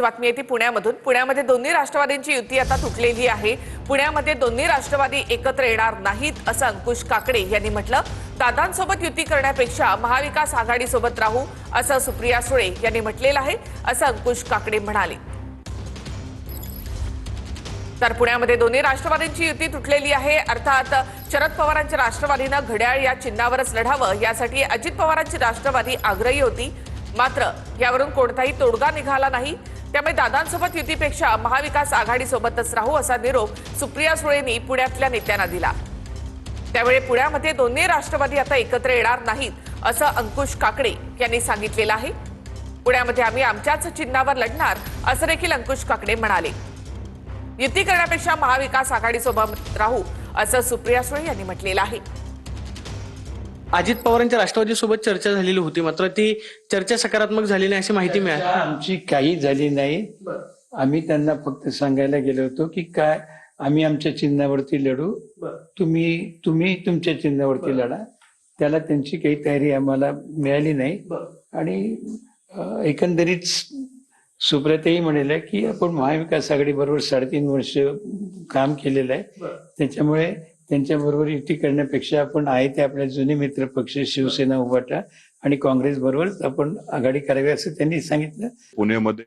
बातमी येते पुण्यामधून। पुण्यामध्ये दोन्ही राष्ट्रवादींची युती आता तुटलेली आहे। पुण्यामध्ये दोन्ही राष्ट्रवादी एकत्र येणार नाहीत असं अंकुश काकडे यांनी म्हटलं। दादांसोबत युती करण्यापेक्षा महाविकास आघाडी सोबत राहू असं सुप्रिया सुळे यांनी म्हटलेलं आहे असं अंकुश काकडे म्हणाले। तर पुण्यामध्ये दोन्ही राष्ट्रवादींची युती तुटलेली आहे। अर्थात शरद पवारांच्या राष्ट्रवादीनं घड्याळ या चिन्हावरच लढावं यासाठी अजित पवारांची राष्ट्रवादी आग्रही होती, मात्र यावरून कोणताही तोडगा निघाला नाही। त्यामुळे दादांसोबत युतीपेक्षा महाविकास आघाडी सोबतच राहू असा निरोप सुप्रिया सुळेंनी पुण्यातल्या नेत्यांना दिला। त्यामुळे पुण्यामध्ये दोन्ही राष्ट्रवादी आता एकत्र येणार नाहीत असं अंकुश काकडे यांनी सांगितलेलं आहे। पुण्यामध्ये आम्ही आमच्याच चिन्हावर लढणार असं देखील अंकुश काकडे म्हणाले। युती करण्यापेक्षा महाविकास आघाडी सोबत राहू असं सुप्रिया सुळे यांनी म्हटलेलं आहे। अजित पवारांच्या राष्ट्रवादी सोबत चर्चा झालेली होती, मात्र ती चर्चा सकारात्मक झाली नाही अशी माहिती मिळाली। आमची काही झाली नाही। आम्ही त्यांना फक्त सांगायला गेलो होतो की काय आम्ही आमच्या चिन्हावरती लढू, तुम्ही तुमच्या चिन्हावरती लढा। त्याला त्यांची काही तयारी आम्हाला मिळाली नाही आणि एकंदरीत सुप्रियाताई म्हणाल्या की आपण महाविकास आघाडी बरोबर 3.5 वर्ष काम केलेलं आहे, त्याच्यामुळे त्यांच्याबरोबर युती करण्यापेक्षा आपण आहे ते आपल्या जुने मित्र पक्ष शिवसेना, उभाटा आणि काँग्रेस बरोबर आपण आघाडी करावी असं त्यांनी सांगितलं। पुण्यामध्ये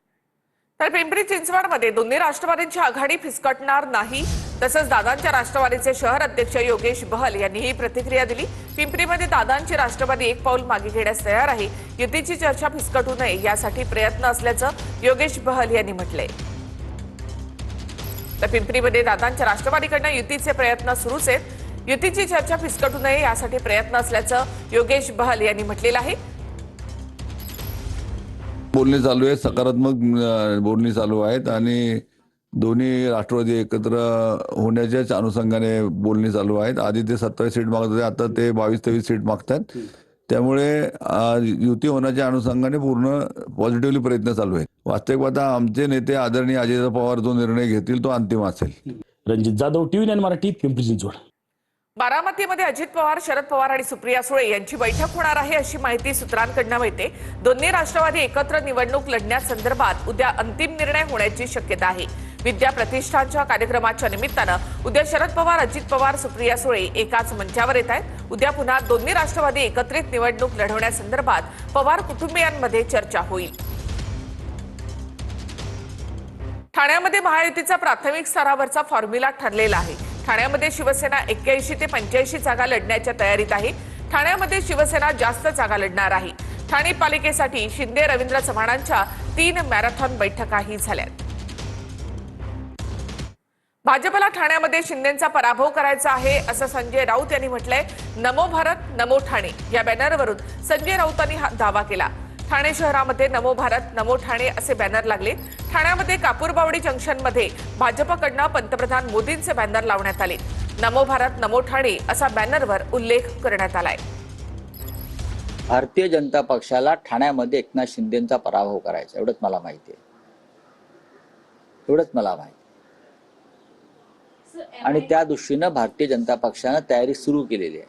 तर पिंपरी चिंचवडमध्ये दोन्ही राष्ट्रवादींची आघाडी फिसकटणार नाही, तसंच दादांच्या राष्ट्रवादीचे शहर अध्यक्ष योगेश बहल यांनी ही प्रतिक्रिया दिली। पिंपरीमध्ये दादांची राष्ट्रवादी एक पाऊल मागे घेण्यास तयार आहे। युतीची चर्चा फिसकटू नये यासाठी प्रयत्न असल्याचं योगेश बहल यांनी म्हटलंय। तर पिंपरीमध्ये दादांच्या राष्ट्रवादीकडून युतीचे प्रयत्न सुरूच आहेत। युतीची चर्चा फिसकटू नये यासाठी प्रयत्न असल्याचं योगेश बहल यांनी म्हटलेलं आहे। बोलणी चालू आहे, सकारात्मक बोलणी चालू आहेत आणि दोन्ही राष्ट्रवादी एकत्र होण्याच्याच अनुषंगाने बोलणी चालू आहेत। आधी ते 27 सीट मागत होते, आता ते 22-23 सीट मागतात। त्यामुळे युती होण्याच्या अनुषंगाने पूर्ण पॉझिटिव्हली प्रयत्न चालू आहेत। वास्तविक पाहता आमचे नेते आदरणीय अजित पवार जो निर्णय घेतील तो अंतिम असेल। रणजित जाधव, TV9 मराठी, पिंपरी चिंचवड। बारामतीमध्ये अजित पवार, शरद पवार आणि सुप्रिया सुळे यांची बैठक होणार आहे अशी माहिती सूत्रांकडून मिळते। दोन्ही राष्ट्रवादी एकत्र निवडणूक लढण्यासंदर्भात उद्या अंतिम निर्णय होण्याची शक्यता आहे। विद्या प्रतिष्ठानच्या कार्यक्रमाच्या निमित्तानं उद्या शरद पवार, अजित पवार, सुप्रिया सुळे एकाच मंचावर येत आहेत। उद्या पुन्हा दोन्ही राष्ट्रवादी एकत्रित निवडणूक लढवण्यासंदर्भात पवार कुटुंबियांमध्ये चर्चा होईल। ठाण्यामध्ये महायुतीचा प्राथमिक स्तरावरचा फॉर्म्युला ठरलेला आहे। ठाण्यामध्ये शिवसेना 81 ते 85 जागा लढण्याच्या तयारीत आहे। ठाण्यामध्ये शिवसेना जास्त जागा लढणार आहे। ठाणे पालिकेसाठी शिंदे, रवींद्र चव्हाणांच्या 3 मॅरेथॉन बैठकाही झाल्यात। भाजपला ठाण्यामध्ये शिंदेंचा पराभव करायचा आहे असं संजय राऊत यांनी म्हटलंय। नमो भारत, नमो ठाणे या बॅनरवरून संजय राऊतांनी हा दावा केला। ठाणे शहरामध्ये नमो भारत, नमो ठाणे असे बॅनर लागले। ठाण्यामध्ये कापूरबावडी जंक्शनमध्ये भाजपकडून पंतप्रधान मोदींचे बॅनर लावण्यात आले। नमो भारत, नमो ठाणे असा बॅनरवर उल्लेख करण्यात आलाय। भारतीय जनता पक्षाला ठाण्यामध्ये एकनाथ शिंदेंचा पराभव करायचा, एवढंच मला माहिती आहे, एवढंच मला माहिती। आणि त्या दृष्टीनं भारतीय जनता पक्षानं तयारी सुरू केलेली आहे।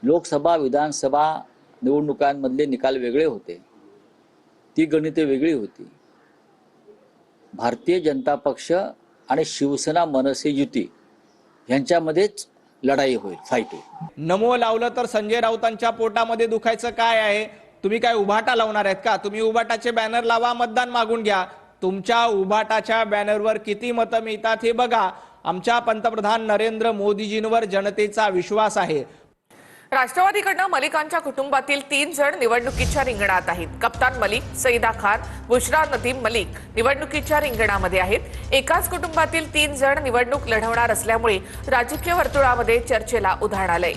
लोकसभा, विधानसभा निवडणुकांमधले निकाल वेगळे होते, ती गणिते वेगळी होती। भारतीय जनता पक्ष आणि शिवसेना, मनसे युती यांच्यामध्येच लढाई होईल, फाईट होईल। नमो लावलं तर संजय राऊतांच्या पोटामध्ये दुखायचं काय आहे? तुम्ही काय उभाटा लावणार आहेत का? तुम्ही उभाटाचे बॅनर लावा, मतदान मागून घ्या। तुमच्या उभाटाच्या बॅनरवर किती मतं मिळतात हे बघा। आमच्या पंतप्रधान नरेंद्र मोदीजींवर जनतेचा विश्वास आहे। राष्ट्रवादीकडून मलिकांच्या कुटुंबातील 3 जण निवडणुकीच्या रिंगणात आहेत। कप्तान मलिक, सईदा खान, बुशरा नदीम मलिक निवडणुकीच्या रिंगणामध्ये आहेत। एकाच कुटुंबातील 3 जण निवडणूक लढवणार असल्यामुळे राजकीय वर्तुळामध्ये चर्चेला उधाण आलंय।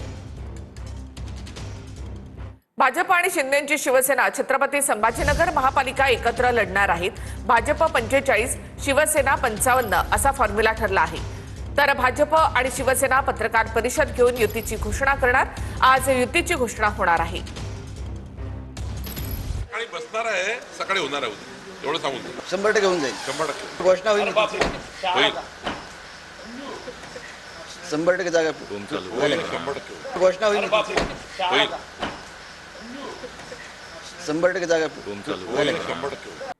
भाजप आणि शिंदेंची शिवसेना छत्रपती संभाजीनगर महापालिका एकत्र लढणार आहेत। भाजप 45, शिवसेना 55 असा फॉर्म्युला ठरला आहे। तर भाजप आणि शिवसेना पत्रकार परिषद घेऊन युतीची घोषणा करणार। आज युतीची घोषणा होणार आहे। सकाळी बसणार आहे, सकाळी होणार आहे, एवढं सांगून 100% होऊन जाईल। 100% घोषणा होईल, 100% जागा होईल, 100% घोषणा होईल, 100% जागा होईल, 100%